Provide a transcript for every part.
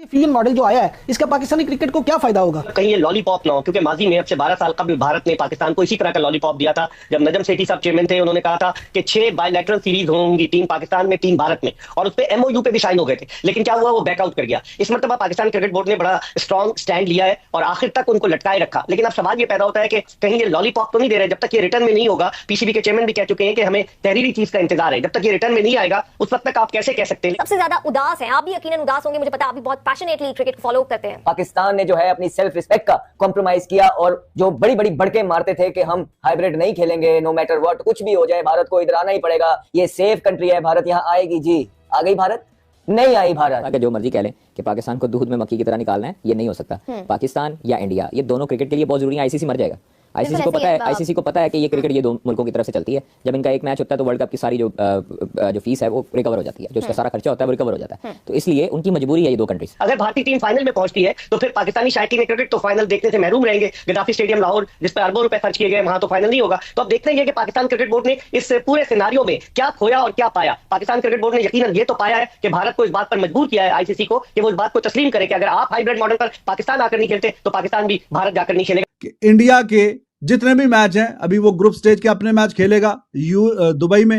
Fusion model जो आया है, इसका पाकिस्तानी क्रिकेट को क्या फायदा होगा? कहीं ये लॉलीपॉप ना हो, क्योंकि माजी में अब से 12 साल कबल भारत ने पाकिस्तान को इसी तरह का लॉलीपॉप दिया था। जब नजम सेठी साहब चेयरमैन थे, उन्होंने कहा था कि 6 बायलैटरल सीरीज होंगी, 3 पाकिस्तान में 3 भारत में, और उस पर एमओयू पे भी साइन हो गए थे। लेकिन क्या हुआ, वो बैकआउट कर गया। इस मरतबा पाकिस्तान क्रिकेट बोर्ड ने बड़ा स्ट्रॉन्ग स्टैंड लिया है और आखिर तक उनको लटकाए रखा। लेकिन अब सवाल ये पैदा होता है कि कहीं ये लॉलीपॉप तो नहीं दे रहे। जब तक ये रिटर्न में नहीं होगा, पीसीबी के चेयरमैन भी कह चुके हैं कि हमें तहरीरी चीज का इंतजार है, जब तक ये रिटर्न में नहीं आएगा उस वक्त तक आप कैसे कह सकते हैं। सबसे ज्यादा उदास है, आप भी यकीनन उदास होंगे, मुझे पता है, आप भी बहुत पैशनेटली क्रिकेट को फॉलो करते हैं। पाकिस्तान ने जो है अपनी सेल्फ रिस्पेक्ट का कॉम्प्रोमाइज किया और जो बड़ी बड़ी बड़के मारते थे कि हम हाइब्रिड नहीं खेलेंगे, नो मैटर व्हाट, कुछ भी हो जाए भारत को इधर आना ही पड़ेगा, ये सेफ कंट्री है, भारत यहाँ आएगी। जी आ गई भारत? नहीं आई भारत। अगर जो मर्जी कह लें कि पाकिस्तान को दूध में मक्खी की तरह निकालना है, ये नहीं हो सकता। पाकिस्तान या इंडिया, ये दोनों क्रिकेट के लिए बहुत जरूरी है। आईसीसी मर जाएगा। आईसीसी को पता है कि ये क्रिकेट ये दो मुल्कों की तरफ से चलती है। जब इनका एक मैच होता है तो वर्ल्ड कप की सारी जो फीस है वो रिकवर हो जाती है, जो उसका सारा खर्चा होता है वो रिकवर हो जाता है। तो इसलिए उनकी मजबूरी है ये दो कंट्रीज। अगर भारतीय टीम फाइनल में पहुंचती है तो फिर पाकिस्तानी शायकीन क्रिकेट तो फाइनल देखने से महरूम रहेंगे। गद्दाफी स्टेडियम लाहौर, जिस पर अरबों रुपए खर्च किए गए, वहां तो फाइनल नहीं होगा। तो अब देखते हैं कि पाकिस्तान क्रिकेट बोर्ड ने इस पूरे सिनारियो में क्या खोया और क्या पाया। पाकिस्तान क्रिकेट बोर्ड ने यकीनन ये तो पाया है कि भारत को इस बात पर मजबूर किया है, आईसीसी को, कि वो इस बात को तस्लीम करे कि अगर आप हाइब्रिड मॉडल पर पाकिस्तान आकर नहीं खेलते तो पाकिस्तान भी भारत जाकर नहीं खेलेगा। इंडिया के जितने भी मैच हैं, अभी वो ग्रुप स्टेज के अपने मैच खेलेगा दुबई में।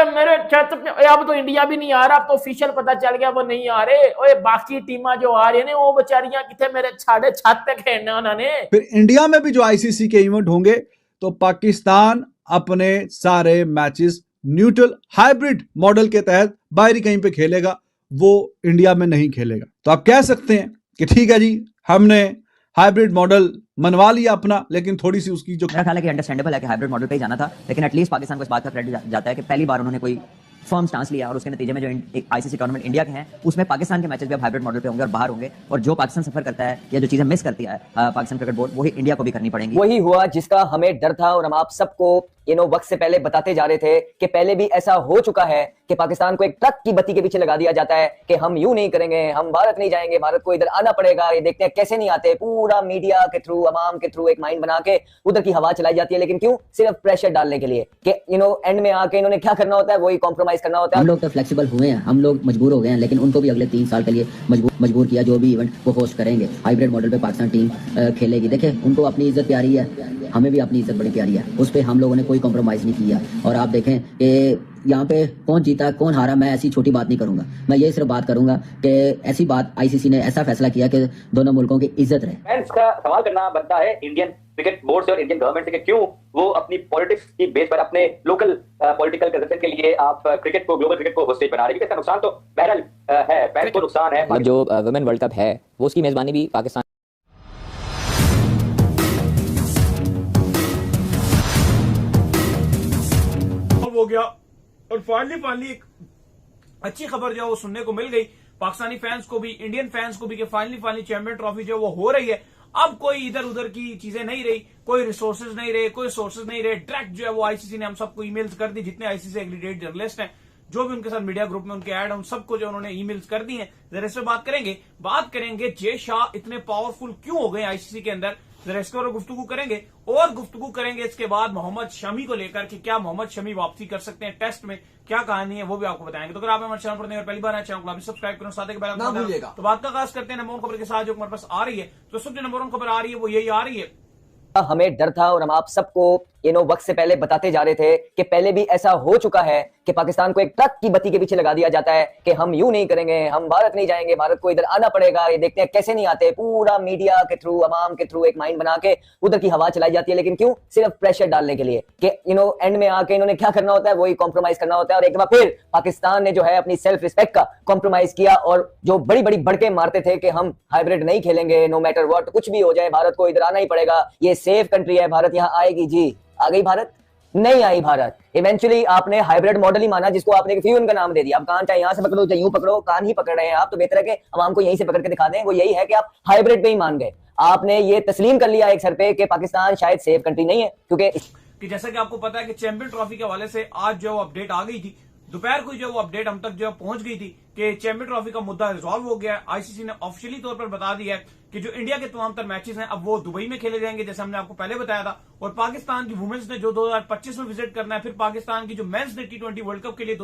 मेरे छत पे अब तो इंडिया भी नहीं आ रहा, अब तो ऑफिशियल पता चल गया वो नहीं आ रहे। ओए बाकी टीमां जो आ रही है वो बेचारियां किथे मेरे साढ़े छत पे खेलना उन्होंने। फिर इंडिया में भी जो आईसीसी के इवेंट होंगे तो पाकिस्तान अपने सारे मैचेस न्यूट्रल हाइब्रिड मॉडल के तहत बाहरी कहीं पे खेलेगा, वो इंडिया में नहीं खेलेगा। तो आप कह सकते हैं कि ठीक है जी, हमने हाइब्रिड मॉडल मनवा लिया अपना, लेकिन थोड़ी सी उसकी जो मेरा ख्याल है कि अंडरस्टैंडेबल है कि हाइब्रिड मॉडल पे ही जाना था, लेकिन एटलीस्ट पाकिस्तान को इस बात का क्रेडिट जाता है कि पहली बार उन्होंने कोई फर्म स्टांस लिया और उसके नतीजे में जो एक आईसीसी टूर्नामेंट इंडिया के हैं उसमें पाकिस्तान के मैचेस भी अब हाइब्रिड मॉडल पे होंगे और बाहर होंगे। और जो पाकिस्तान सफर करता है या जो चीजें मिस करती है पाकिस्तान क्रिकेट बोर्ड, वही इंडिया को भी करनी पड़ेंगी। वही हुआ जिसका हमें डर था और हम आप सबको वक्त से पहले बताते जा रहे थे कि पहले भी ऐसा हो चुका है कि पाकिस्तान को एक ट्रक की बत्ती के पीछे लगा दिया जाता है कि हम यूं नहीं करेंगे, हम भारत नहीं जाएंगे, भारत को इधर आना पड़ेगा। ये देखते हैं कैसे नहीं आते। पूरा मीडिया के थ्रू, अवाम के थ्रू एक माइंड बना के उधर की हवा चलाई जाती है। लेकिन क्यों? सिर्फ प्रेशर डालने के लिए कि एंड में आके इन्होंने क्या करना होता है, वही कॉम्प्रोमाइज करना होता है। हम लोग तो फ्लेक्सिबल हुए हैं, हम लोग मजबूर हो गए हैं, लेकिन उनको भी अगले 3 साल के लिए मजबूर किया। जो भी इवेंट वो होस्ट करेंगे हाइब्रिड मॉडल पे पाकिस्तान टीम खेलेगी। देखे, उनको अपनी इज्जत प्यारी है, हमें भी अपनी इज्जत बड़ी प्यारी है, उस पर हम लोगों ने कोई कॉम्प्रोमाइज नहीं किया। और आप देखें कि यहाँ पे कौन जीता कौन हारा, मैं ऐसी छोटी बात नहीं करूंगा। मैं ये सिर्फ बात करूंगा कि ऐसी बात आईसीसी ने ऐसा फैसला किया कि दोनों मुल्कों की इज्जत रहे। फैंस का सवाल करना बनता है इंडियन क्रिकेट बोर्ड से और इंडियन गवर्नमेंट से कि क्यों वो अपनी पॉलिटिक्स की बेस पर अपने लोकल पॉलिटिकल कंजप्शन के लिए आप क्रिकेट को, ग्लोबल क्रिकेट को होस्टेज बना रहे हैं। इसका नुकसान तो बहरहाल है, फैंस को नुकसान है। जो वुमेन वर्ल्ड कप है वो उसकी मेजबानी भी पाकिस्तान हो गया। और फाइनली एक अच्छी खबर जो है वो सुनने को मिल गई पाकिस्तानी फैंस को भी, इंडियन फैंस को भी, कि फाइनली चैंपियन ट्रॉफी जो वो हो रही है। अब कोई इधर उधर की चीजें नहीं रही, कोई रिसोर्सेज नहीं रहे, कोई सोर्सेज नहीं रहे। डायरेक्ट जो है वो आईसीसी ने हम सबको ईमेल्स कर दी, जितने आईसीसी एग्रीगेट जर्नलिस्ट हैं, जो भी उनके साथ मीडिया ग्रुप में उनके ऐड हैं, उन सबको जो उन्होंने ईमेल्स कर दी हैं। जरा इस पर बात करेंगे जय शाह इतने पावरफुल क्यों हो गए आईसीसी के अंदर, जरा इसके और गुफ्तगू करेंगे इसके बाद मोहम्मद शमी को लेकर कि क्या मोहम्मद शमी वापसी कर सकते हैं टेस्ट में, क्या कहानी है वो भी आपको बताएंगे। तो अगर आप हमारे चैनल पर नहीं और पहली बार आए, चैनल को अभी सब्सक्राइब करो, साथ ही बेल आइकन दबाना। तो बात का आगाज करते हैं नंबर 1 खबर के साथ जो हमारे पास आ रही है। तो सबसे नंबर 1 खबर आ रही है वो यही आ रही है। हमें डर था और हम आप सबको वक्त से पहले बताते जा रहे थे कि पहले भी ऐसा हो चुका है कि पाकिस्तान को एक ट्रक की बत्ती के पीछे लगा दिया जाता है कि हम यूं नहीं करेंगे, हम भारत नहीं जाएंगे, भारत को इधर आना पड़ेगा। ये देखते हैं कैसे नहीं आते। पूरा मीडिया के थ्रू, अवाम के थ्रू एक माइंड बना के उधर की हवा चलाई जाती है। लेकिन क्यों? सिर्फ प्रेशर डालने के लिए कि एंड में आके इन्होंने क्या करना होता है, वही कॉम्प्रोमाइज करना होता है। और एक बार फिर पाकिस्तान ने जो है अपनी सेल्फ रिस्पेक्ट का कॉम्प्रोमाइज किया और जो बड़ी बड़ी बड़के मारते थे कि हम हाइब्रिड नहीं खेलेंगे, नो मैटर व्हाट, कुछ भी हो जाए, भारत को इधर आना ही पड़ेगा, ये सेफ कंट्री है, भारत यहाँ आएगी। जी आ गई भारत? नहीं आई भारत। इवेंचुअली आपने हाइब्रिड मॉडल ही माना, जिसको आपने फ्यूजन का नाम दे दिया। अब कान चाहे यहां से पकड़ो चाहे यूं पकड़ो, कान ही पकड़ रहे हैं आप। तो बेहतर है कि अवाम को यहीं से पकड़ के दिखा दें। वो यही है कि आप हाइब्रिड पे ही मान गए। आपने ये तस्लीम कर लिया एक सर पे कि पाकिस्तान शायद सेफ कंट्री नहीं है, क्योंकि जैसा कि आपको पता है कि चैंपियन ट्रॉफी के हवाले से आज जो अपडेट आ गई थी, दोपहर को जो वो अपडेट हम तक जो पहुंच गई थी कि चैंपियन ट्रॉफी का मुद्दा रिजॉल्व हो गया है। आईसीसी ने ऑफिशियली तौर पर बता दिया है कि जो इंडिया के तमाम तर मैचेस हैं अब वो दुबई में खेले जाएंगे, जैसे हमने आपको पहले बताया था। और पाकिस्तान की वुमेन्स ने जो 2025 में विजिट करना है, फिर पाकिस्तान की जो मेंस ने T20 वर्ल्ड कप के लिए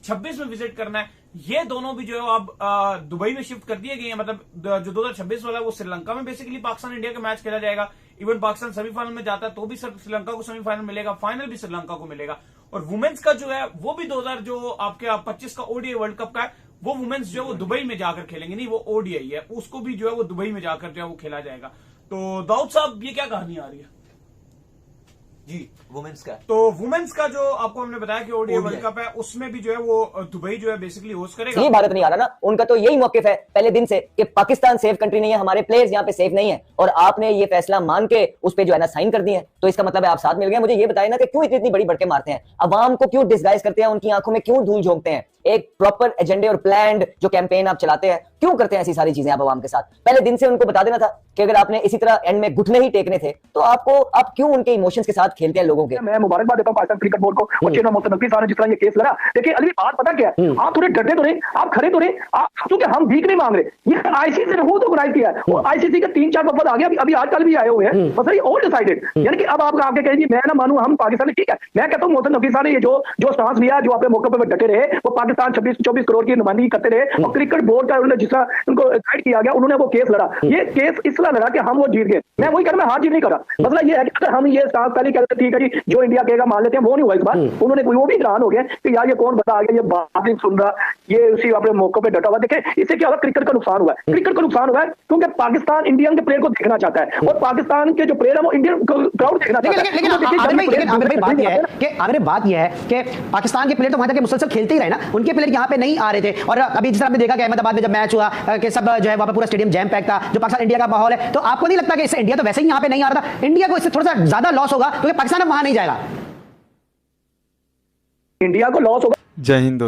26 में विजिट करना है। ये दोनों भी जो है अब दुबई में शिफ्ट कर दिए गए हैं। मतलब जो 2026 वाला है वो श्रीलंका में बेसिकली पाकिस्तान इंडिया का मैच खेला जाएगा। इवन पाकिस्तान सेमीफाइनल में जाता है तो भी श्रीलंका को सेमीफाइनल मिलेगा, फाइनल भी श्रीलंका को मिलेगा। और वुमेन्स का जो है वो भी 2000 जो आपके 25 का ओडीआई वर्ल्ड कप का है, वो वुमेन्स जो है वो दुबई में जाकर खेलेंगे, नहीं वो ओडीआई है, उसको भी जो है वो दुबई में जाकर जो है वो खेला जाएगा। तो दाऊद साहब ये क्या कहानी आ रही है जी वुमेन्स का? तो वुमेन्स का जो आपको हमने बताया कि ओडीआई वर्ल्ड कप है, उसमें भी जो है वो दुबई जो है बेसिकली होस्ट करेगा। ये भारत नहीं आ रहा ना, उनका तो यही मौकिफ है पहले दिन से कि पाकिस्तान सेफ कंट्री नहीं है, हमारे प्लेयर्स यहाँ पे सेफ नहीं है, और आपने ये फैसला मान के उस पे जो है ना साइन कर दिए हैं। तो इसका मतलब है आप साथ मिल गए। मुझे ये बताइए ना कि क्यों इतनी बड़ी बढ़के मारते हैं, अवाम को क्यों डिस्गाइज करते हैं, उनकी आंखों में क्यों धूल झोंकते हैं। एक प्रॉपर एजेंडे और प्लान्ड जो कैंपेन आप चलाते हैं, क्यों करते हैं ऐसी सारी चीजें आप अवाम के साथ? पहले दिन से उनको बता देना था कि अगर आपने इसी तरह एंड में घुटने ही टेकने थे तो आप क्यों उनके इमोशंस के साथ खेलते हैं लोगों के? मैं मुबारकबाद देता हूं पाकिस्तान क्रिकेट बोर्ड को और चेयरमैन मोहम्मद नकवी साहब ने जिस तरह ये केस लड़ा। देखिए अली बात पता क्या है, आप थोड़े डटे तो रहे, आप खड़े तो रहे, आप क्योंकि हम भीख नहीं मांग रहे। ये आईसीसी ने खुद ऑर्गेनाइज किया है और आईसीसी के 3-4 वफद आ गए, अभी आजकल भी आए हुए हैं, बस ये ऑल डिसाइडेड। यानी कि अब आप आगे कहेंगे मैं ना मानूं हम पाकिस्तान, ठीक है मैं कहता हूं मोहम्मद नकवी साहब ने ये जो स्टांस लिया, जो अपने मौके पर डटे रहे, वो पाकिस्तान 26-24 करोड़ की नुमाइंदगी करते रहे और क्रिकेट बोर्ड का उन्होंने जिसका उनको गाइड किया गया, उन्होंने वो केस लड़ा। ये केस इसलिए लड़ा कि हम वो जीत गए। मैं वही कर मैं हार जीत नहीं कर रहा। मतलब ये है कि अगर हम ये स्टांस पहले कहते ठीक है जी जो इंडिया कहेगा मान लेते हैं, वो नहीं हुआ इस बार। उन्होंने वो भी हैरान हो गया कि यार ये कौन बता आ गया, ये बात नहीं सुन रहा, ये उसी अपने मौके पे डटा हुआ। देखें इससे क्या हुआ, क्रिकेट का नुकसान हुआ है। क्रिकेट का नुकसान हुआ है क्योंकि पाकिस्तान इंडियन के प्लेयर को देखना चाहता है और पाकिस्तान के जो प्लेयर है वो इंडियन क्राउड देखना चाहता है। लेकिन आमिर भाई बात यह है कि पाकिस्तान के प्लेयर तो वहां तक मुसलसल खेलते ही रहे ना, उनके प्लेयर यहाँ पे नहीं आ रहे थे। और अभी जिस तरह आपने देखा कि अहमदाबाद में जब मैच हुआ कि सब जो है वहां पे पूरा स्टेडियम जैम पैक था, जो पाकिस्तान इंडिया का माहौल है, तो आपको नहीं लगता कि इससे इंडिया तो वैसे ही यहाँ पे नहीं आ रहा था, इंडिया को इससे थोड़ा सा ज्यादा लॉस होगा क्योंकि पाकिस्तान अब वहां नहीं जाएगा? इंडिया को लॉस होगा। जय हिंद।